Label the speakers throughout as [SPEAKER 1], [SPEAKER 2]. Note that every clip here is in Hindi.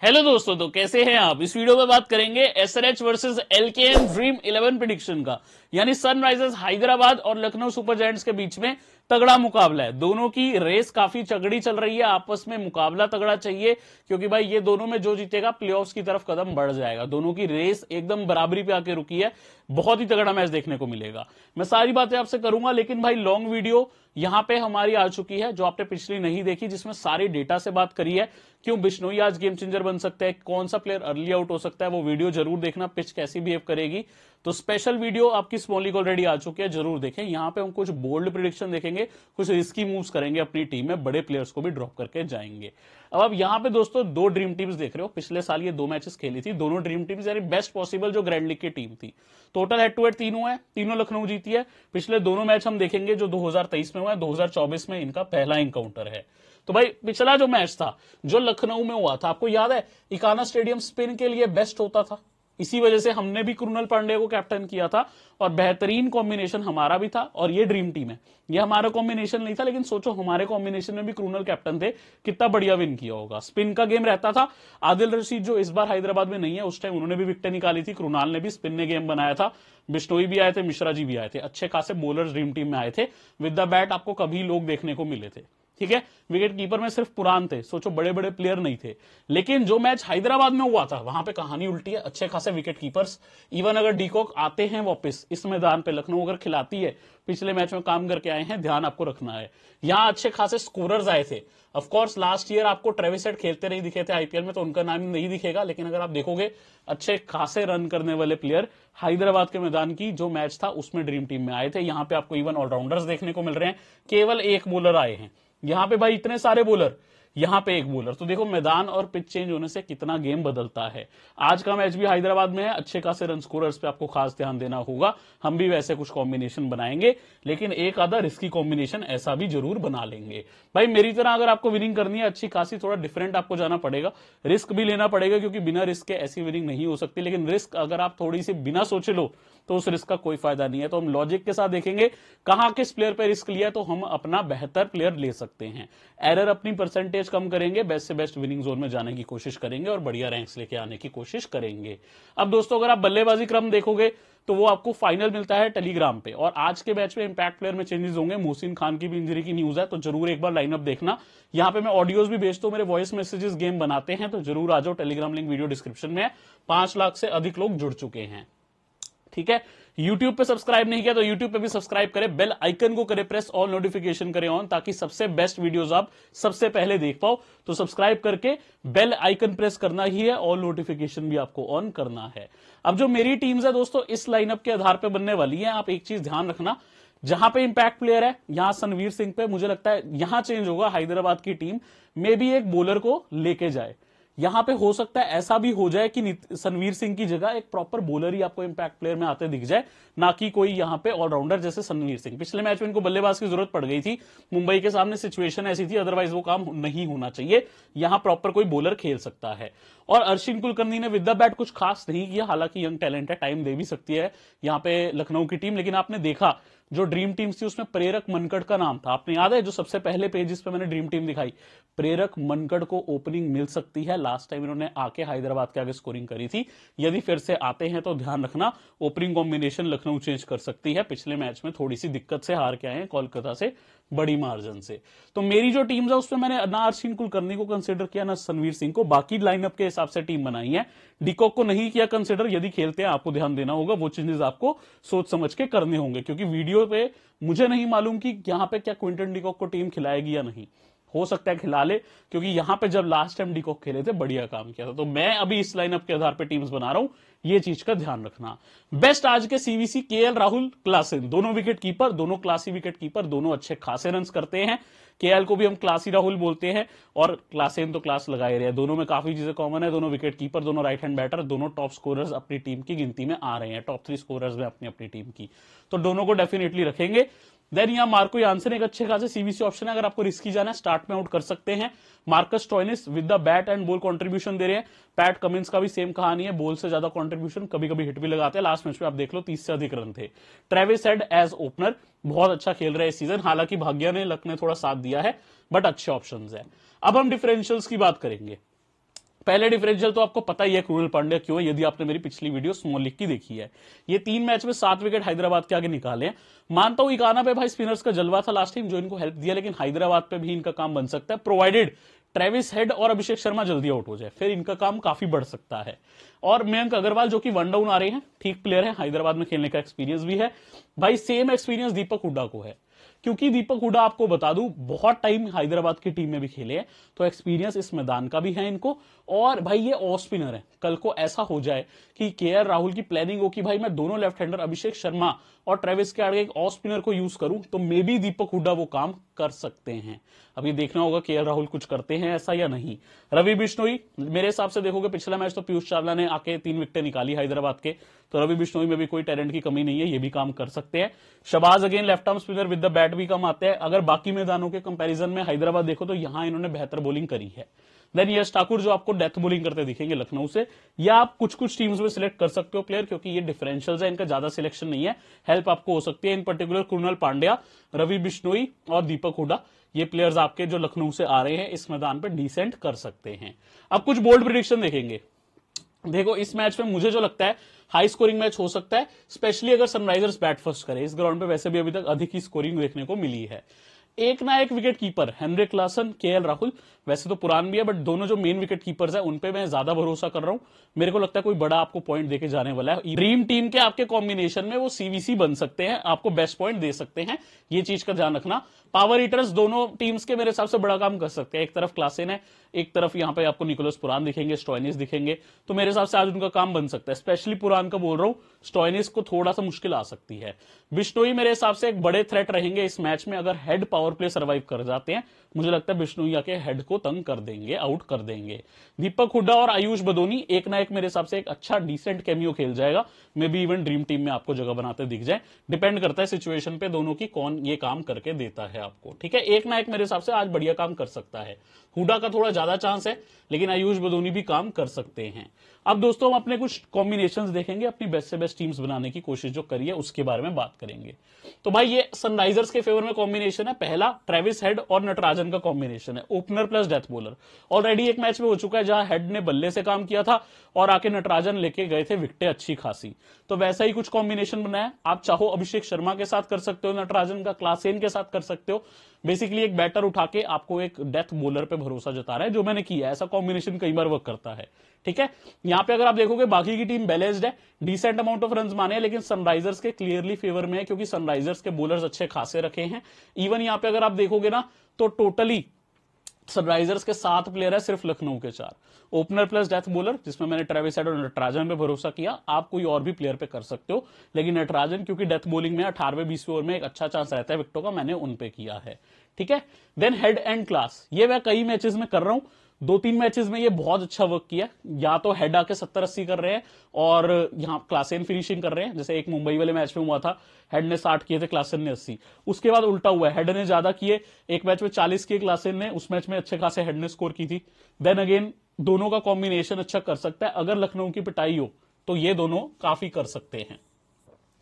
[SPEAKER 1] हेलो दोस्तों, तो कैसे हैं आप। इस वीडियो में बात करेंगे SRH versus LKM dream 11 prediction का। यानी सनराइजर्स हैदराबाद और लखनऊ सुपर जायंट्स के बीच में तगड़ा मुकाबला है। दोनों की रेस काफी तगड़ी चल रही है, आपस में मुकाबला तगड़ा चाहिए क्योंकि भाई ये दोनों में जो जीतेगा प्लेऑफ्स की तरफ कदम बढ़ जाएगा। दोनों की रेस एकदम बराबरी पे आके रुकी है, बहुत ही तगड़ा मैच देखने को मिलेगा। मैं सारी बातें आपसे करूंगा, लेकिन भाई लॉन्ग वीडियो यहां पे हमारी आ चुकी है जो आपने पिछली नहीं देखी, जिसमें सारी डेटा से बात करी है। क्यों बिश्नोई आज गेम चेंजर बन सकता है, कौन सा प्लेयर अर्ली आउट हो सकता है, वो वीडियो जरूर देखना। पिच कैसी बिहेव करेगी, तो स्पेशल वीडियो आपकी स्मॉल लीग ऑलरेडी आ चुकी है, जरूर देखें। यहां पे हम कुछ बोल्ड प्रिडिक्शन देखेंगे, कुछ रिस्की मूव्स करेंगे अपनी टीम में, बड़े प्लेयर्स को भी ड्रॉप करके जाएंगे। अब आप यहां पे दोस्तों दो ड्रीम टीम्स देख रहे हो। पिछले साल ये दो मैचेस खेली थी, दोनों ड्रीम टीम्स यानी बेस्ट पॉसिबल जो ग्रैंड लीग की टीम थी। टोटल हेड टू हेड तीनों है, तीनों लखनऊ जीती है। पिछले दोनों मैच हम देखेंगे जो 2023 में हुआ है, 2024 में इनका पहला इनकाउंटर है। तो भाई पिछला जो मैच था जो लखनऊ में हुआ था, आपको याद है इकाना स्टेडियम स्पिन के लिए बेस्ट होता था। इसी वजह से हमने भी कृणाल पांड्या को कैप्टन किया था और बेहतरीन कॉम्बिनेशन हमारा भी था। और ये ड्रीम टीम है, ये हमारा कॉम्बिनेशन नहीं था, लेकिन सोचो हमारे कॉम्बिनेशन में भी कृणाल कैप्टन थे, कितना बढ़िया विन किया होगा। स्पिन का गेम रहता था। आदिल रशीद जो इस बार हैदराबाद में नहीं है, उस टाइम उन्होंने भी विकेट निकाली थी, कृणाल ने भी स्पिन ने गेम बनाया था। बिश्नोई भी आए थे, मिश्रा जी भी आए थे, अच्छे खासे बॉलर्स ड्रीम टीम में आए थे। विद द बैट आपको कभी लोग देखने को मिले थे, ठीक है। विकेट कीपर में सिर्फ पुरान थे, सोचो बड़े बड़े प्लेयर नहीं थे। लेकिन जो मैच हैदराबाद में हुआ था वहां पे कहानी उल्टी है, अच्छे खासे विकेट कीपर्स। इवन अगर डीकॉक आते हैं वापस इस मैदान पे, लखनऊ अगर खिलाती है, पिछले मैच में काम करके आए हैं, ध्यान आपको रखना है। यहां अच्छे खासे स्कोरर्स आए थे। ऑफकोर्स लास्ट ईयर आपको ट्रेविस हेड खेलते नहीं दिखे थे आईपीएल में, तो उनका नाम नहीं दिखेगा, लेकिन अगर आप देखोगे अच्छे खासे रन करने वाले प्लेयर हैदराबाद के मैदान की जो मैच था उसमें ड्रीम टीम में आए थे। यहां पे आपको इवन ऑलराउंडर्स देखने को मिल रहे हैं, केवल एक बॉलर आए हैं। यहां पे भाई इतने सारे बॉलर, यहां पे एक बॉलर, तो देखो मैदान और पिच चेंज होने से कितना गेम बदलता है। आज का मैच भी हैदराबाद में है, अच्छे खासे रन स्कोरर्स पे आपको खास ध्यान देना होगा। हम भी वैसे कुछ कॉम्बिनेशन बनाएंगे, लेकिन एक आधा रिस्की कॉम्बिनेशन ऐसा भी जरूर बना लेंगे। भाई मेरी तरह अगर आपको विनिंग करनी है अच्छी खासी, थोड़ा डिफरेंट आपको जाना पड़ेगा, रिस्क भी लेना पड़ेगा, क्योंकि बिना रिस्क के ऐसी विनिंग नहीं हो सकती। लेकिन रिस्क अगर आप थोड़ी सी बिना सोचे लो तो उस रिस्क का कोई फायदा नहीं है। तो हम लॉजिक के साथ देखेंगे कहां किस प्लेयर पे रिस्क लिया, तो हम अपना बेहतर प्लेयर ले सकते हैं। एरर अपनी परसेंटेज कम करेंगे, बेस्ट से बेस्ट विनिंग जोन में जाने की कोशिश करेंगे और बढ़िया रैंक्स लेके आने की कोशिश करेंगे। अब दोस्तों अगर आप बल्लेबाजी क्रम देखोगे तो वो आपको फाइनल मिलता है टेलीग्राम पे। और आज के मैच में इंपैक्ट प्लेयर में चेंजेस होंगे, मोहसिन खान की भी इंजरी की न्यूज है, तो जरूर एक बार लाइनअप देखना। यहां पे मैं ऑडियोज भी भेजता हूं, मेरे वॉइस मैसेजेस गेम बनाते हैं, तो जरूर आ जाओ। टेलीग्राम लिंक वीडियो डिस्क्रिप्शन में है। 5 लाख से अधिक लोग जुड़ चुके हैं, ठीक है। YouTube पे सब्सक्राइब नहीं किया तो YouTube पे भी सब्सक्राइब करें, बेल आइकन को करें प्रेस, ऑल नोटिफिकेशन करें ऑन, ताकि सबसे बेस्ट वीडियोस आप सबसे पहले देख पाओ। तो सब्सक्राइब करके बेल आइकन प्रेस करना ही है, ऑल नोटिफिकेशन भी आपको ऑन करना है। अब जो मेरी टीम्स है दोस्तों इस लाइनअप के आधार पर बनने वाली है। आप एक चीज ध्यान रखना, जहां पे इंपैक्ट प्लेयर है यहां सनवीर सिंह पे मुझे लगता है यहां चेंज होगा। हैदराबाद की टीम में भी एक बॉलर को लेके जाए, यहां पे हो सकता है ऐसा भी हो जाए कि सनवीर सिंह की जगह एक प्रॉपर बॉलर ही आपको इंपैक्ट प्लेयर में आते दिख जाए, ना कि कोई यहां पे ऑलराउंडर जैसे सनवीर सिंह। पिछले मैच में इनको बल्लेबाज की जरूरत पड़ गई थी, मुंबई के सामने सिचुएशन ऐसी थी, अदरवाइज वो काम नहीं होना चाहिए। यहां प्रॉपर कोई बॉलर खेल सकता है। और अर्शिन कुलकर्णी ने विद द बैट कुछ खास नहीं किया, हालांकि यंग टैलेंट है, टाइम दे भी सकती है यहां पे लखनऊ की टीम। लेकिन आपने देखा जो ड्रीम टीम थी उसमें प्रेरक मनकड़ का नाम था, आपने याद है जो सबसे पहले पेज पे मैंने ड्रीम टीम दिखाई, प्रेरक मनकड़ को ओपनिंग मिल सकती है। लास्ट टाइम इन्होंने आके हैदराबाद के आगे स्कोरिंग करी थी, यदि फिर से आते हैं तो ध्यान रखना ओपनिंग कॉम्बिनेशन लखनऊ चेंज कर सकती है। पिछले मैच में थोड़ी सी दिक्कत से हार के आए हैं कोलकाता से बड़ी मार्जिन से। तो मेरी जो टीम है उसमें मैंने ना अर्शिन कुलकर्णी को कंसिडर किया ना सनवीर सिंह को, बाकी लाइनअप के हिसाब से टीम बनाई है। डिकॉक को नहीं किया कंसिडर, यदि खेलते हैं आपको ध्यान देना होगा, वो चेंजेस आपको सोच समझ के करने होंगे, क्योंकि वीडियो पे मुझे नहीं मालूम कि यहां पे क्या क्विंटन डिकॉक को टीम खिलाएगी या नहीं। हो सकता है खिला ले, क्योंकि यहां पे जब लास्ट टाइम डिकॉक खेले थे बढ़िया काम किया था। तो मैं अभी इस लाइनअप के आधार पे टीम्स बना रहा हूं, ये चीज का ध्यान रखना। बेस्ट आज के सीवीसी केएल राहुल क्लासेन, दोनों विकेट कीपर, दोनों क्लासी विकेट कीपर, दोनों अच्छे खासे रन करते हैं। केएल को भी हम क्लासी राहुल बोलते हैं और क्लासेन तो क्लास लगाए रहे हैं। दोनों में काफी चीजें कॉमन है, दोनों विकेट कीपर, दोनों राइट हैंड बैटर, दोनों टॉप स्कोरर्स अपनी टीम की गिनती में आ रहे हैं, टॉप 3 स्कोरर्स में अपनी अपनी टीम की, तो दोनों को डेफिनेटली रखेंगे। देन यहां मार्को यानसन एक अच्छे खासे सीवीसी ऑप्शन है, अगर आपको रिस्की जाना है स्टार्ट में आउट कर सकते हैं। Marcus Stoinis with the bat and ball contribution दे रहे हैं। पैट कमिंस का भी सेम कहानी है, बॉल से ज्यादा कंट्रीब्यूशन, कभी कभी हिट भी लगाते हैं। लास्ट मैच में आप देख लो 30 से अधिक रन थे। ट्रेविस हेड एज ओपनर बहुत अच्छा खेल रहे हैं इस सीजन, हालांकि भाग्य ने लक ने थोड़ा साथ दिया है, बट अच्छे ऑप्शंस है। अब हम डिफरेंशियल्स की बात करेंगे। पहले डिफरेंशियल तो आपको पता ही है क्रुनाल पांड्या क्यों है, यदि आपने मेरी पिछली वीडियो स्मॉल लीग की देखी है। ये 3 मैच में 7 विकेट हैदराबाद के आगे निकाले हैं। मानता हूं इकाना पे भाई स्पिनर्स का जलवा था लास्ट टाइम जो इनको हेल्प दिया, लेकिन हैदराबाद पे भी इनका काम बन सकता है प्रोवाइडेड ट्रेविस हेड और अभिषेक शर्मा जल्दी आउट हो जाए, फिर इनका काम काफी बढ़ सकता है। और मयंक अग्रवाल जो कि वन डाउन आ रहे हैं, ठीक प्लेयर है, हैदराबाद में खेलने का एक्सपीरियंस भी है भाई। सेम एक्सपीरियंस दीपक हुड्डा को है, क्योंकि दीपक हुड्डा आपको बता दूं बहुत टाइम हैदराबाद की टीम में भी खेले हैं, तो एक्सपीरियंस इस मैदान का भी है इनको। और भाई ये ऑफ स्पिनर है, कल को ऐसा हो जाए कि केएल राहुल की प्लानिंग हो कि भाई मैं दोनों लेफ्ट हैंडर अभिषेक शर्मा और ट्रेविस के आगे एक ऑफ स्पिनर को यूज करूं, तो मे बी दीपक हुड्डा वो काम कर सकते हैं। अभी देखना होगा केएल राहुल कुछ करते हैं ऐसा या नहीं। रवि बिश्नोई मेरे हिसाब से देखोगे पिछला मैच तो पीयूष चावला ने आके 3 विकेटें निकाली हैदराबाद के, तो रवि बिश्नोई में भी कोई टैलेंट की कमी नहीं है, ये भी काम कर सकते हैं। Shahbaz again left arm spinner with the bat भी कम आते हैं। अगर बाकी मैदानों के कंपैरिजन में हैदराबाद देखो तो यहां इन्होंने बेहतर बॉलिंग करी है। देन यश ठाकुर जो आपको डेथ बॉलिंग करते दिखेंगे लखनऊ से, या आप कुछ कुछ टीम्स में सिलेक्ट कर सकते हो प्लेयर, क्योंकि ये डिफरेंशियल्स है, इनका ज्यादा सिलेक्शन नहीं है, हेल्प आपको हो सकती है। इन पर्टिकुलर कृणाल पांड्या, रवि बिश्नोई और दीपक हुड्डा, ये प्लेयर्स आपके जो लखनऊ से आ रहे हैं इस मैदान पर डिसेंट कर सकते हैं। अब कुछ बोल्ड प्रेडिक्शन देखेंगे। देखो इस मैच में मुझे जो लगता है हाई स्कोरिंग मैच हो सकता है, स्पेशली अगर सनराइजर्स बैट फर्स्ट करे। इस ग्राउंड पे वैसे भी अभी तक अधिक ही स्कोरिंग देखने को मिली है। एक ना एक wicket keeper Heinrich Klaasen, KL Rahul, वैसे तो पुरान भी है बट दोनों जो मेन विकेट कीपर्स है उन पे मैं ज्यादा भरोसा कर रहा हूं। मेरे को लगता है कोई बड़ा आपको पॉइंट देके जाने वाला है। ड्रीम टीम के आपके कॉम्बिनेशन में वो सीवीसी बन सकते हैं, आपको बेस्ट पॉइंट दे सकते हैं, ये चीज का ध्यान रखना। पावर हीटर्स दोनों टीम्स के मेरे हिसाब से बड़ा काम कर सकते हैं। एक तरफ क्लासेन है, एक तरफ यहां पे आपको निकोलस पुरान दिखेंगे, स्टॉइनिस दिखेंगे, तो मेरे हिसाब से आज उनका काम बन सकता है। स्पेशली पुरान का बोल रहा हूं, स्टॉइनिस को थोड़ा सा मुश्किल आ सकती है। बिश्नोई मेरे हिसाब से एक बड़े थ्रेट रहेंगे इस मैच में, अगर हेड पावर प्ले सर्वाइव कर जाते हैं मुझे लगता है बिश्नोई आके हेड को तंग कर देंगे, आउट कर देंगे। दीपक हुड्डा और आयुष बदोनी एक ना एक मेरे हिसाब से एक अच्छा डिसेंट कैमियो खेल जाएगा, may be even dream team में आपको जगह बनाते दिख जाए। डिपेंड करता है सिचुएशन पे दोनों की, कौन ये काम करके देता है आपको, ठीक है। एक ना एक मेरे हिसाब से आज बढ़िया काम कर सकता है। हुड्डा का थोड़ा ज्यादा चांस है, लेकिन आयुष बदोनी भी काम कर सकते हैं। अब दोस्तों हम अपने कुछ कॉम्बिनेशंस देखेंगे, अपनी बेस्ट से बेस्ट टीम्स बनाने की कोशिश जो करी है उसके बारे में बात करेंगे। तो भाई ये सनराइजर्स के फेवर में कॉम्बिनेशन है। पहला ट्रेविस हेड और नटराजन का कॉम्बिनेशन है, opener plus death bowler. Already एक मैच में हो चुका है जहां हेड ने बल्ले से काम किया था और आके नटराजन लेके गए थे विकेटें अच्छी खासी, तो वैसा ही कुछ कॉम्बिनेशन बनाया। आप चाहो अभिषेक शर्मा के साथ कर सकते हो, नटराजन का क्लासेन के साथ कर सकते हो। बेसिकली एक बैटर उठा के आपको एक डेथ बॉलर पे भरोसा जता रहा है, जो मैंने किया है। ऐसा कॉम्बिनेशन कई बार वर्क करता है, ठीक है। यहां पे अगर आप देखोगे बाकी की टीम बैलेंस्ड है, डिसेंट अमाउंट ऑफ रन्स माने हैं, लेकिन सनराइजर्स के क्लियरली फेवर में है, क्योंकि सनराइजर्स के बॉलर्स अच्छे खासे रखे हैं। इवन यहां पे अगर आप देखोगे ना तो टोटली सनराइजर्स के 7 प्लेयर है, सिर्फ लखनऊ के 4। ओपनर प्लस डेथ बॉलर, जिसमें मैंने ट्रेविस हेड और नटराजन पे भरोसा किया। आप कोई और भी प्लेयर पे कर सकते हो, लेकिन नटराजन क्योंकि डेथ बॉलिंग में 18वें-20वें ओवर में एक अच्छा चांस रहता है विकेटों का, मैंने उन पे किया है, ठीक है। देन हेड एंड क्लास, ये मैं कई मैचेस में कर रहा हूं, 2-3 मैचेस में ये बहुत अच्छा वर्क किया। या तो हेड आके 70-80 कर रहे हैं और यहां क्लासेन फिनिशिंग कर रहे हैं, जैसे एक मुंबई वाले मैच में हुआ था, हेड ने 60 किए थे, क्लासेन ने 80। उसके बाद उल्टा हुआ है, हेड ने ज्यादा किए, एक मैच में 40 किए क्लासेन ने, उस मैच में अच्छे खासे हेड ने स्कोर की थी। देन अगेन दोनों का कॉम्बिनेशन अच्छा कर सकता है। अगर लखनऊ की पिटाई हो तो ये दोनों काफी कर सकते हैं,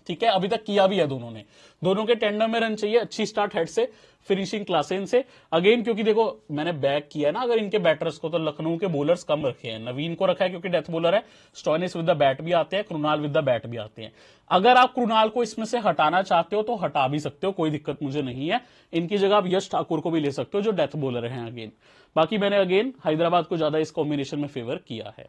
[SPEAKER 1] ठीक है। अभी तक किया भी है दोनों ने, दोनों के टेंडम में रन चाहिए। अच्छी स्टार्ट हेड से, फिनिशिंग क्लासेन से। अगेन क्योंकि देखो मैंने बैक किया ना अगर इनके बैटर्स को, तो लखनऊ के बॉलर्स कम रखे हैं। नवीन को रखा है क्योंकि डेथ बॉलर है, स्टॉइनिस विद द बैट भी आते हैं, कृणाल विद द बैट भी आते हैं। अगर आप कृणाल को इसमें से हटाना चाहते हो तो हटा भी सकते हो, कोई दिक्कत मुझे नहीं है। इनकी जगह आप यश ठाकुर को भी ले सकते हो जो डेथ बॉलर हैं अगेन। बाकी मैंने अगेन हैदराबाद को ज्यादा इस कॉम्बिनेशन में फेवर किया है।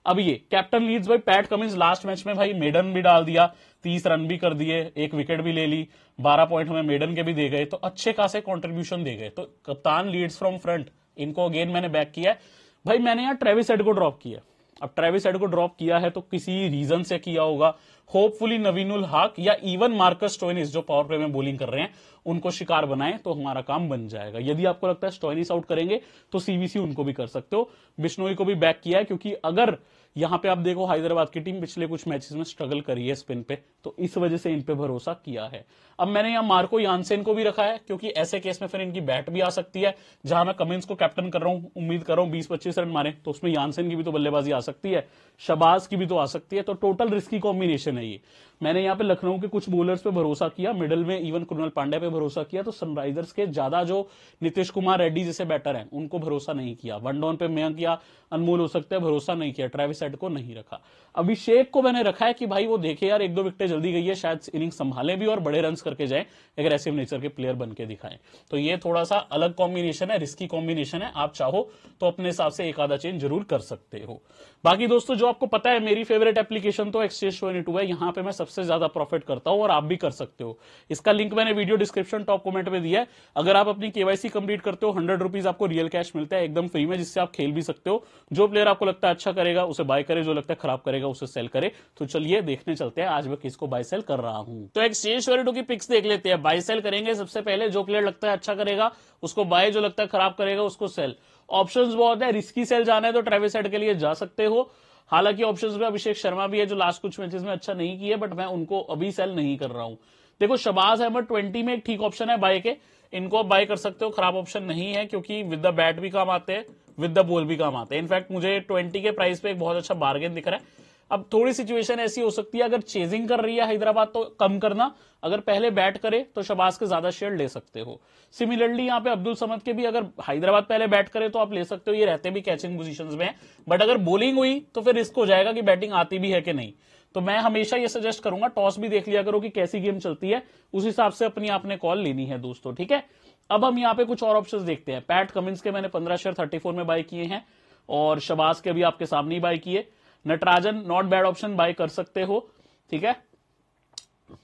[SPEAKER 1] अब ये कैप्टन लीड्स भाई पैट कमिंस लास्ट मैच में भाई मेडन भी डाल दिया, 30 रन भी कर दिए, एक विकेट भी ले ली, 12 पॉइंट हमें मेडन के भी दे गए, तो अच्छे खासे कंट्रीब्यूशन दे गए। तो कप्तान लीड्स फ्रॉम फ्रंट, इनको अगेन मैंने बैक किया है। भाई मैंने यहाँ ट्रेविस हेड को ड्रॉप किया। अब ट्रेविस हेड को ड्रॉप किया है तो किसी रीजन से किया होगा, होपफुली नवीनुल हक या इवन मार्कस स्टोइनिस जो पावर प्ले में बॉलिंग कर रहे हैं उनको शिकार बनाएं तो हमारा काम बन जाएगा। यदि आपको लगता है स्टोइनिस आउट करेंगे तो सीवीसी उनको भी कर सकते हो। बिश्नोई को भी बैक किया है, क्योंकि अगर यहां पे आप देखो हैदराबाद की टीम पिछले कुछ मैचेस में स्ट्रगल करी है स्पिन पे, तो इस वजह से इन पे भरोसा किया है। अब मैंने यहां मार्को यानसेन को भी रखा है, क्योंकि ऐसे केस में फिर इनकी बैट भी आ सकती है। जहां मैं कमिंस को कैप्टन कर रहा हूं, उम्मीद कर रहा हूं 20-25 रन मारे, तो उसमें यानसेन की भी तो बल्लेबाजी आ सकती है, शबाज की भी तो आ सकती है। तो टोटल रिस्की कॉम्बिनेशन है ये। मैंने यहाँ पे लखनऊ के कुछ बॉलर्स पे भरोसा किया, मिडिल में इवन कृणाल पांड्या पे भरोसा किया, तो सनराइजर्स के ज्यादा जो नीतीश कुमार रेड्डी जैसे बैटर हैं उनको भरोसा नहीं किया। वन डाउन पे मयंक या अनमोल हो सकते हैं, भरोसा नहीं किया। ट्रेविस हेड को नहीं रखा। अभिषेक को मैंने रखा है कि भाई वो देखे यार 1-2 विकेटें जल्दी गई है, शायद इनिंग संभाले भी और बड़े रन करके जाए, एग्रेसिव नेचर के प्लेयर बन के दिखाएं। तो ये थोड़ा सा अलग कॉम्बिनेशन है, रिस्की कॉम्बिनेशन है। आप चाहो तो अपने हिसाब से एक आधा चेंज जरूर कर सकते हो। बाकी दोस्तों जो आपको पता है मेरी फेवरेट एप्लीकेशन तो Exchange22 है, यहां पे मैं सबसे ज्यादा प्रॉफिट करता हूं और आप भी कर सकते हो। इसका लिंक मैंने वीडियो डिस्क्रिप्शन टॉप कमेंट में दिया है। अगर आप अपनी केवाईसी कंप्लीट करते हो 100 रुपीज आपको रियल कैश मिलता है एकदम फ्री में, जिससे आप खेल भी सकते हो। जो प्लेयर आपको लगता है अच्छा करेगा उसे बाय करे, जो लगता है खराब करेगा उसे सेल करे। तो चलिए देखने चलते हैं आज मैं किसको बाय सेल कर रहा हूं। तो Exchange22 की पिक्स देख लेते हैं। बाय सेल करेंगे सबसे पहले, जो प्लेयर लगता है अच्छा करेगा उसको बाय, जो लगता है खराब करेगा उसको सेल। ऑप्शंस बहुत है, रिस्की सेल जाना है तो ट्रेविस हेड के लिए जा सकते हो। हालांकि ऑप्शंस में अभिषेक शर्मा भी है जो लास्ट कुछ मैचेस में अच्छा नहीं किए, बट मैं उनको अभी सेल नहीं कर रहा हूं। देखो शबाज अहमद 20 में एक ठीक ऑप्शन है बाय के, इनको आप बाय कर सकते हो, खराब ऑप्शन नहीं है क्योंकि विद द बैट भी काम आते हैं, विद द बॉल भी काम आते हैं। इनफैक्ट मुझे 20 के प्राइस पे एक बहुत अच्छा बार्गेन दिख रहा है। अब थोड़ी सिचुएशन ऐसी हो सकती है, अगर चेजिंग कर रही है हैदराबाद तो कम करना, अगर पहले बैट करे तो शबाज के ज्यादा शेयर ले सकते हो। सिमिलरली यहाँ पे अब्दुल समद के भी अगर हैदराबाद पहले बैट करे तो आप ले सकते हो, ये रहते भी कैचिंग पोजीशंस में, बट अगर बॉलिंग हुई तो फिर रिस्क हो जाएगा कि बैटिंग आती भी है कि नहीं। तो मैं हमेशा ये सजेस्ट करूंगा टॉस भी देख लिया करो कि कैसी गेम चलती है, उस हिसाब से अपनी आपने कॉल लेनी है दोस्तों, ठीक है। अब हम यहाँ पे कुछ और ऑप्शंस देखते हैं। पैट कमिंस के मैंने 15 शेयर 34 में बाय किए हैं और शबाज के भी आपके सामने ही बाय किए। Natarajan not bad option, buy कर सकते हो, ठीक है।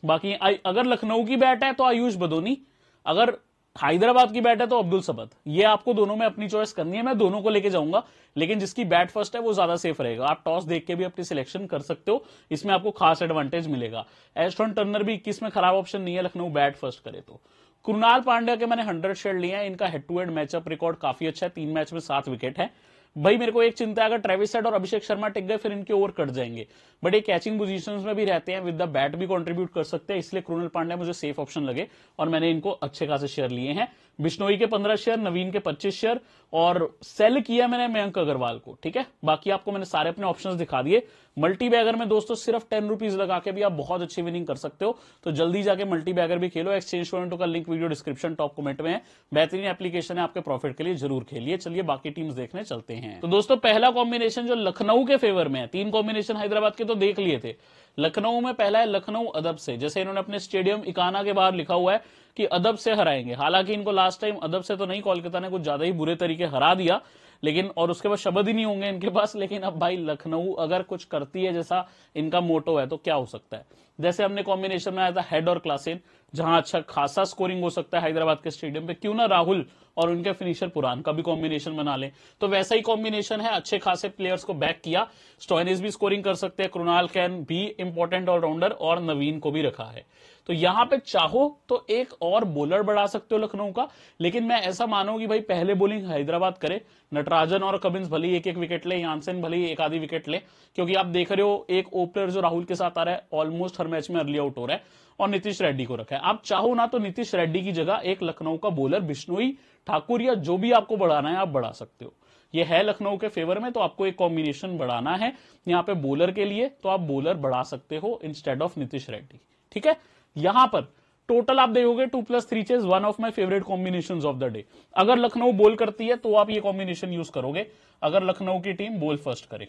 [SPEAKER 1] बाकी अगर लखनऊ की बैट है तो आयुष बदोनी, अगर हैदराबाद की बैट है तो अब्दुल समद। ये आपको दोनों में अपनी चॉइस करनी है, मैं दोनों को लेके जाऊंगा, लेकिन जिसकी बैट फर्स्ट है वो ज्यादा सेफ रहेगा। आप टॉस देख के भी अपनी सिलेक्शन कर सकते हो, इसमें आपको खास एडवांटेज मिलेगा। एस्टन टर्नर भी 21 में खराब ऑप्शन नहीं है, लखनऊ बैट फर्स्ट करे तो। कृणाल पांड्या के मैंने 100 शेयर लिए हैं, इनका head to head matchup record काफी अच्छा है, 3 मैच में 7 विकेट है। भाई मेरे को एक चिंता है, अगर ट्रेविस हेड और अभिषेक शर्मा टिक गए फिर इनके ओवर कट जाएंगे, बट ये कैचिंग पोजीशंस में भी रहते हैं, विद द बैट भी कंट्रीब्यूट कर सकते हैं, इसलिए कृणाल पांड्या मुझे सेफ ऑप्शन लगे और मैंने इनको अच्छे खासे शेयर लिए हैं। बिश्नोई के 15 शेयर, नवीन के 25 शेयर और सेल किया मैंने मयंक अग्रवाल को, ठीक है। बाकी आपको मैंने सारे अपने ऑप्शंस दिखा दिए। मल्टी बैगर में दोस्तों सिर्फ 10 रुपीज लगा के भी आप बहुत अच्छी विनिंग कर सकते हो, तो जल्दी जाके मल्टी बैगर भी खेलो। Exchange22 का link video description top comment में है, बेहतरीन एप्लीकेशन है, आपके प्रॉफिट के लिए जरूर खेलिए। चलिए बाकी टीम्स देखने चलते हैं। तो दोस्तों पहला कॉम्बिनेशन जो लखनऊ के फेवर में है, 3 कॉम्बिनेशन हैदराबाद के तो देख लिए थे। लखनऊ में पहला है लखनऊ अदब से, जैसे इन्होंने अपने स्टेडियम इकाना के बाहर लिखा हुआ है कि अदब से हराएंगे। हालांकि इनको लास्ट टाइम अदब से तो नहीं, कोलकाता ने कुछ ज्यादा ही बुरे तरीके हरा दिया, लेकिन और उसके बाद शब्द ही नहीं होंगे इनके पास। लेकिन अब भाई लखनऊ अगर कुछ करती है जैसा इनका मोटो है तो क्या हो सकता है। जैसे हमने कॉम्बिनेशन में आया था हेड और क्लासेन, जहां अच्छा खासा स्कोरिंग हो सकता है हैदराबाद के स्टेडियम पे, क्यों ना राहुल और उनके फिनिशर पुरान का भी कॉम्बिनेशन बना ले। तो वैसा ही कॉम्बिनेशन है, अच्छे खासे प्लेयर्स को बैक किया। स्टोइनिस भी स्कोरिंग कर सकते हैं, कृणाल कैन भी इंपॉर्टेंट ऑलराउंडर और नवीन को भी रखा है। तो यहां पे चाहो तो एक और बॉलर बढ़ा सकते हो लखनऊ का, लेकिन मैं ऐसा मानूं कि भाई पहले बॉलिंग हैदराबाद करे, नटराजन और कमिंस भले ही 1-1 विकेट ले, यानसेन भले ही 1 आधी विकेट ले, क्योंकि आप देख रहे हो एक ओपनर जो राहुल के साथ आ रहा है ऑलमोस्ट हर मैच में अर्ली आउट हो रहा है, और नीतीश रेड्डी को रखा है। आप चाहो ना तो नीतीश रेड्डी की जगह एक लखनऊ का बॉलर बिश्नोई ठाकुर या जो भी आपको बढ़ाना है आप बढ़ा सकते हो। ये है लखनऊ के फेवर में, तो आपको एक कॉम्बिनेशन बढ़ाना है यहाँ पे बॉलर के लिए, तो आप बॉलर बढ़ा सकते हो इंस्टेड ऑफ नीतीश रेड्डी, ठीक है। यहां पर टोटल आप देखोगे 2+3 chase, one of my favourite combinations of the day. अगर लखनऊ बॉल करती है तो आप ये कॉम्बिनेशन यूज करोगे, अगर लखनऊ की टीम बॉल फर्स्ट करे।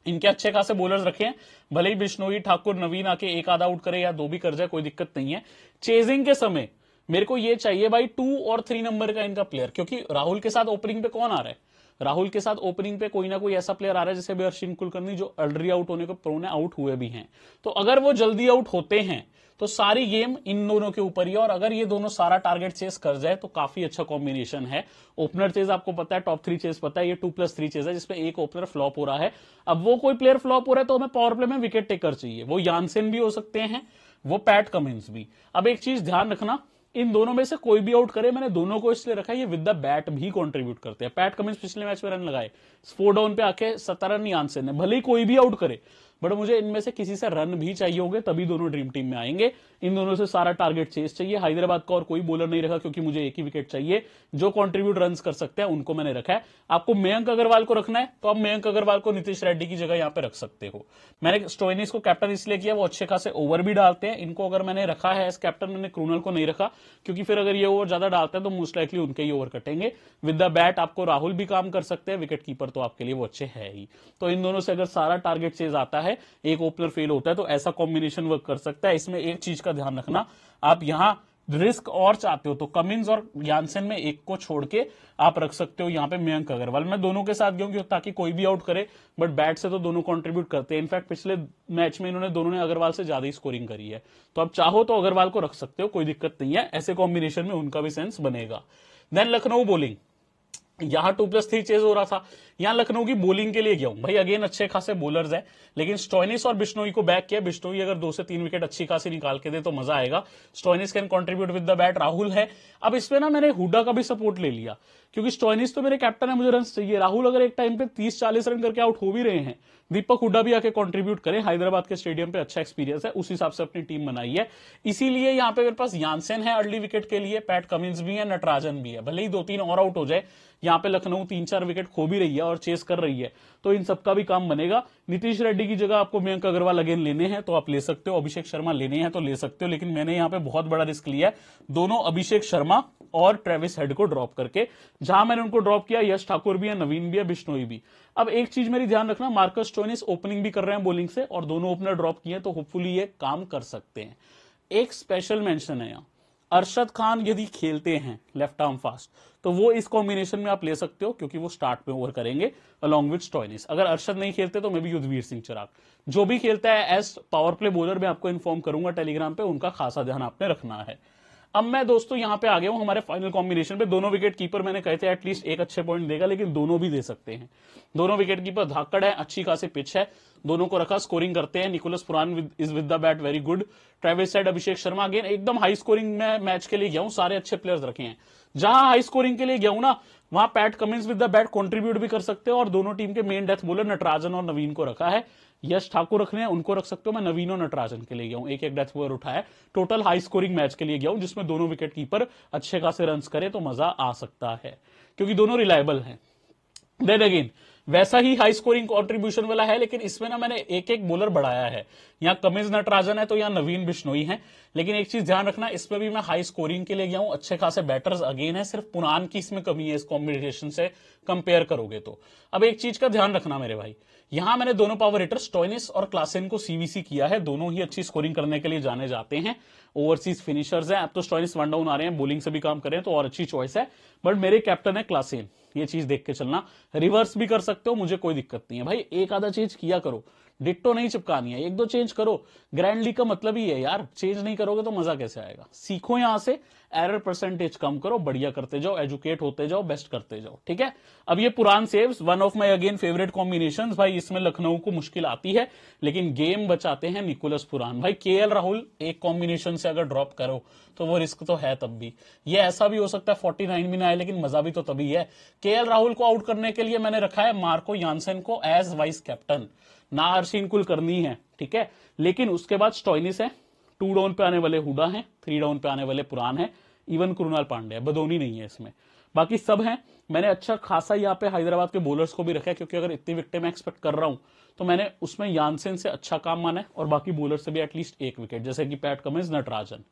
[SPEAKER 1] इनके अच्छे खासे बॉलर्स रखे हैं, भले ही बिश्नोई ठाकुर नवीन आके 1 आधा आउट करे या 2 भी कर जाए, कोई दिक्कत नहीं है। चेजिंग के समय मेरे को ये चाहिए भाई 2 और 3 नंबर का इनका प्लेयर, क्योंकि राहुल के साथ ओपनिंग पे कौन आ रहा है, राहुल के साथ ओपनिंग पे कोई ना कोई ऐसा प्लेयर आ रहा है जैसे अश्विन कुलकर्णी जो ऑलरेडी आउट होने को प्रोन है, आउट हुए भी हैं। तो अगर वो जल्दी आउट होते हैं तो सारी गेम इन दोनों के ऊपर ही, और अगर ये दोनों सारा टारगेट चेस कर जाए तो काफी अच्छा कॉम्बिनेशन है। ओपनर चेस आपको पता है, टॉप 3 चेस पता है, ये 2+3 चेस है जिसमें एक ओपनर फ्लॉप हो रहा है। अब वो कोई प्लेयर फ्लॉप हो रहा है तो हमें पावर प्ले में विकेट टेकर चाहिए, वो यानसेन भी हो सकते हैं, वो पैट कमिंस भी। अब एक चीज ध्यान रखना, इन दोनों में से कोई भी आउट करे, मैंने दोनों को इसलिए रखा है ये विद द बैट भी कंट्रीब्यूट करते हैं। पैट कमिंस पिछले मैच में रन लगाए, 4 डाउन पे आके 17 रन यानसेन ने, भले ही कोई भी आउट करे, बट मुझे इनमें से किसी से रन भी चाहिए होंगे, तभी दोनों ड्रीम टीम में आएंगे। इन दोनों से सारा टारगेट चेस चाहिए। हैदराबाद का और कोई बॉलर नहीं रखा क्योंकि मुझे एक ही विकेट चाहिए। जो कॉन्ट्रीब्यूट रन कर सकते हैं उनको मैंने रखा है। आपको मयंक अग्रवाल को रखना है तो आप मयंक अग्रवाल को नीतीश रेड्डी की जगह यहां पे रख सकते हो। मैंने स्टोइनिस को कैप्टन इसलिए किया, वो अच्छे खासे ओवर भी डालते हैं। इनको अगर मैंने रखा है एज कैप्टन, मैंने क्रूनल को नहीं रखा क्योंकि फिर अगर ये ओवर ज्यादा डालते हैं तो मोस्ट लाइकली उनके ही ओवर कटेंगे। विद द बैट आपको राहुल भी काम कर सकते हैं, विकेट कीपर तो आपके लिए वो अच्छे है ही। तो इन दोनों से अगर सारा टारगेट चेज आता है, एक ओपनर फेल होता है, तो ऐसा कॉम्बिनेशन वर्क कर सकता है। इसमें एक चीज का ध्यान रखना, आप यहां रिस्क और चाहते हो तो कमिंस और यानसेन में एक को छोड़ के आप रख सकते हो यहां पे मयंक अग्रवाल। मैं दोनों के साथ गया ताकि कोई भी आउट करे, बट बैट से तो दोनों कंट्रीब्यूट करते हैं। इनफैक्ट पिछले मैच में इन्होंने दोनों ने अग्रवाल से ज्यादा ही स्कोरिंग करी है, तो आप चाहो तो अग्रवाल को रख सकते हो, कोई दिक्कत नहीं है। ऐसे कॉम्बिनेशन में उनका भी सेंस बनेगा। देन लखनऊ बॉलिंग, यहां 2+3 चेज हो रहा था। यहां लखनऊ की बॉलिंग के लिए गया हूं भाई, अगेन अच्छे खासे बॉलर्स हैं, लेकिन स्टोइनिस और बिश्नोई को बैक किया। बिश्नोई अगर 2 से 3 विकेट अच्छी खासी निकाल के दे तो मजा आएगा। Stoinis can contribute with the bat. Rahul है। अब इसमें ना मैंने हुडा का भी सपोर्ट ले लिया क्योंकि स्टोइनिस तो मेरे कैप्टन है, मुझे रन चाहिए। राहुल अगर एक टाइम पे 30-40 रन करके आउट हो भी रहे हैं, दीपक हुडा भी आके कंट्रीब्यूट करें। हैदराबाद के स्टेडियम पे अच्छा एक्सपीरियंस है, उस हिसाब से अपनी टीम बनाई है। इसीलिए यहां पे मेरे पास यानसेन है अर्ली विकेट के लिए, पैट कमिंस भी है, नटराजन भी है। भले ही 2-3 और आउट हो जाए, यहां पे लखनऊ 3-4 विकेट खो भी रही है और चेस कर रही है, तो इन सबका भी काम बनेगा। नीतीश रेड्डी की जगह आपको मयंक अग्रवाल अगेन लेने हैं तो आप ले सकते हो, अभिषेक शर्मा लेने हैं तो ले सकते हो, लेकिन मैंने यहां पे बहुत बड़ा रिस्क लिया है, दोनों अभिषेक शर्मा और ट्रेविस हेड को ड्रॉप करके। जहां मैंने उनको ड्रॉप किया, यश ठाकुर भी है, नवीन भी है, बिश्नोई भी। अब एक चीज मेरी ध्यान रखना, मार्कस स्टोइनिस ओपनिंग भी कर रहे हैं बॉलिंग से और दोनों ओपनर ड्रॉप किए, तो होपफुली ये काम कर सकते हैं। एक स्पेशल मेंशन है यहां, अरशद खान यदि खेलते हैं लेफ्ट आर्म फास्ट तो वो इस कॉम्बिनेशन में आप ले सकते हो क्योंकि वो स्टार्ट में ओवर करेंगे अलॉन्ग विद स्टोइनिस। अगर अरशद नहीं खेलते तो मे बी युद्धवीर सिंह चिराग, जो भी खेलता है एज पावर प्ले बॉलर, मैं आपको इन्फॉर्म करूंगा टेलीग्राम पे, उनका खासा ध्यान आपने रखना है। अब मैं दोस्तों यहां पे आ गया हूं हमारे फाइनल कॉम्बिनेशन पे। दोनों विकेट कीपर मैंने कहे थे एटलीस्ट एक अच्छे पॉइंट देगा, लेकिन दोनों भी दे सकते हैं। दोनों विकेट कीपर धाकड़ है, अच्छी खासी पिच है, दोनों को रखा, स्कोरिंग करते हैं। Nicholas Pooran is with the bat very good. Travis Head, Abhishek Sharma, again एकदम हाई स्कोरिंग में मैच के लिए गया हूं, सारे अच्छे प्लेयर्स रखे हैं। जहां हाई स्कोरिंग के लिए गया हूं ना, वहां PAT Cummins with the bat contribute भी कर सकते हो, और दोनों टीम के मेन डेथ बॉलर नटराजन और नवीन को रखा है। यश ठाकुर रखने हैं, उनको रख सकते हो। मैं नवीन और नटराजन के लिए गया हूं, एक एक डेथ बॉलर उठाया। टोटल हाई स्कोरिंग मैच के लिए गया हूं जिसमें दोनों विकेट कीपर अच्छे खासे रन करे तो मजा आ सकता है क्योंकि दोनों रिलायबल हैं। देन अगेन वैसा ही हाई स्कोरिंग कंट्रीब्यूशन वाला है, लेकिन इसमें ना मैंने एक एक बॉलर बढ़ाया है। यहां कमिंस नटराजन है तो यहां नवीन बिश्नोई है, लेकिन एक चीज ध्यान रखना, इसमें भी मैं हाई स्कोरिंग के लिए गया हूं, अच्छे खासे बैटर्स अगेन है, सिर्फ पुरान की इसमें कमी है इस कॉम्बिनेशन से कंपेयर करोगे तो। अब एक चीज का ध्यान रखना मेरे भाई, यहां मैंने दोनों पावर हिटर स्टोइनिस और क्लासेन को सीवीसी किया है, दोनों ही अच्छी स्कोरिंग करने के लिए जाने जाते हैं, ओवरसीज फिनिशर्स हैं। अब तो स्टोइनिस 1 डाउन आ रहे हैं, बॉलिंग से भी काम करें तो और अच्छी चॉइस है, बट मेरे कैप्टन है क्लासेन, ये चीज देख के चलना। रिवर्स भी कर सकते हो, मुझे कोई दिक्कत नहीं है भाई, एक आधा चेंज किया करो, डिट्टो नहीं चिपकानी है, 1-2 चेंज करो। ग्रैंड लीग का मतलब ही है यार, चेंज नहीं करोगे तो मजा कैसे आएगा। सीखो यहां से, एरर परसेंटेज कम करो, बढ़िया करते जाओ, एजुकेट होते जाओ, बेस्ट करते जाओ, ठीक है। अब ये पुरान saves, one of my again favourite combinations भाई, इसमें लखनऊ को मुश्किल आती है लेकिन गेम बचाते हैं निकोलस पुरान भाई। केएल राहुल एक कॉम्बिनेशन से अगर ड्रॉप करो तो वो रिस्क तो है, तब भी ये ऐसा भी हो सकता है 49 भी ना आए, लेकिन मजा भी तो तभी है। केएल राहुल को आउट करने के लिए मैंने रखा है मार्को यानसेन को एज वाइस कैप्टन, ना हर्षिन कुलकर्णी है, ठीक है। लेकिन उसके बाद स्टोइनिस है, 2 डाउन पे आने वाले हुडा है, 3 डाउन पे आने वाले पुरान है, इवन कृणाल पांडे, बदोनी नहीं है इसमें, बाकी सब हैं। मैंने अच्छा खासा यहाँ पे हैदराबाद के बॉलर्स को भी रखा है क्योंकि अगर इतनी विकेटें मैं एक्सपेक्ट कर रहा हूं तो मैंने उसमें यानसेन से अच्छा काम माना है और बाकी बॉलर से भी एटलीस्ट 1 विकेट, जैसे कि पैट कमिंस, नटराजन,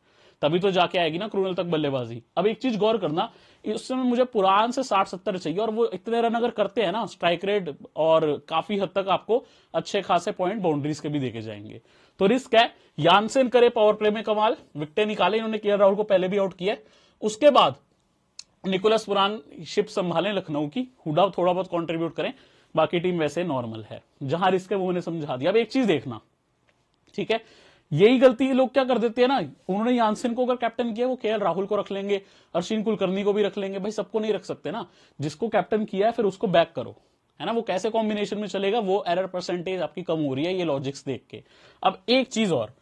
[SPEAKER 1] तभी तो जाके आएगी ना क्रूनल तक बल्लेबाजी। अब एक चीज गौर करना, इस समय मुझे पुरान से 60-70 चाहिए और वो इतने रन अगर करते हैं ना, स्ट्राइक रेट और काफी हद तक आपको अच्छे खासे पॉइंट बाउंड्रीज के भी देके जाएंगे, तो रिस्क है। यानसेन करे पावर प्ले में कमाल, विकेटें निकाले इन्होंने, केएल राहुल को पहले भी आउट किया। उसके बाद निकोलस पुरान शिप संभालें लखनऊ की, हुडा थोड़ा बहुत कंट्रीब्यूट करें, बाकी टीम वैसे नॉर्मल है। जहां रिस्क है वो मैंने समझा दिया। अब एक चीज देखना, ठीक है, यही गलती लोग क्या कर देते हैं ना, उन्होंने यानसेन को अगर कैप्टन किया वो केएल राहुल को रख लेंगे, हर्षिन कुलकर्णी को भी रख लेंगे। भाई सबको नहीं रख सकते ना, जिसको कैप्टन किया है फिर उसको बैक करो, है ना। वो कैसे कॉम्बिनेशन में चलेगा, वो एरर परसेंटेज आपकी कम हो रही है ये लॉजिक्स देख के। अब एक चीज और,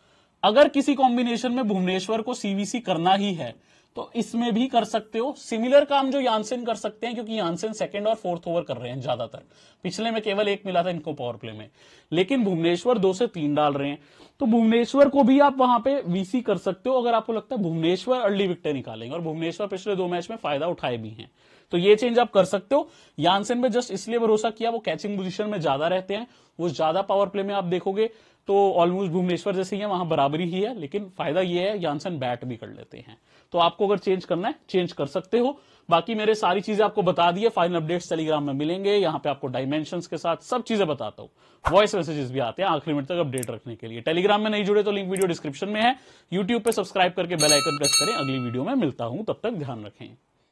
[SPEAKER 1] अगर किसी कॉम्बिनेशन में भुवनेश्वर को सीवीसी करना ही है तो इसमें भी कर सकते हो। सिमिलर काम जो यानसेन कर सकते हैं, क्योंकि यानसेन सेकंड और फोर्थ ओवर कर रहे हैं ज्यादातर, पिछले में केवल एक मिला था इनको पावर प्ले में, लेकिन भुवनेश्वर 2 से 3 डाल रहे हैं, तो भुवनेश्वर को भी आप वहां पे वीसी कर सकते हो अगर आपको लगता है भुवनेश्वर अर्ली विकेट निकालेंगे, और भुवनेश्वर पिछले 2 मैच में फायदा उठाए भी हैं, तो ये चेंज आप कर सकते हो। यानसेन में जस्ट इसलिए भरोसा किया, वो कैचिंग पोजीशन में ज्यादा रहते हैं, वो ज्यादा पावर प्ले में आप देखोगे तो ऑलमोस्ट भुवनेश्वर जैसे ही है, वहां बराबरी ही है, लेकिन फायदा ये है यानसेन बैट भी कर लेते हैं। तो आपको अगर चेंज करना है चेंज कर सकते हो। बाकी मेरे सारी चीजें आपको बता दी है, फाइनल अपडेट्स टेलीग्राम में मिलेंगे, यहां पे आपको डायमेंशंस के साथ सब चीजें बताता हूं, वॉइस मैसेजेस भी आते हैं आखिरी मिनट तक अपडेट रखने के लिए। टेलीग्राम में नहीं जुड़े तो लिंक वीडियो डिस्क्रिप्शन में है, यूट्यूब पे सब्सक्राइब करके बेल आइकन प्रेस करें। अगली वीडियो में मिलता हूं, तब तक ध्यान रखें।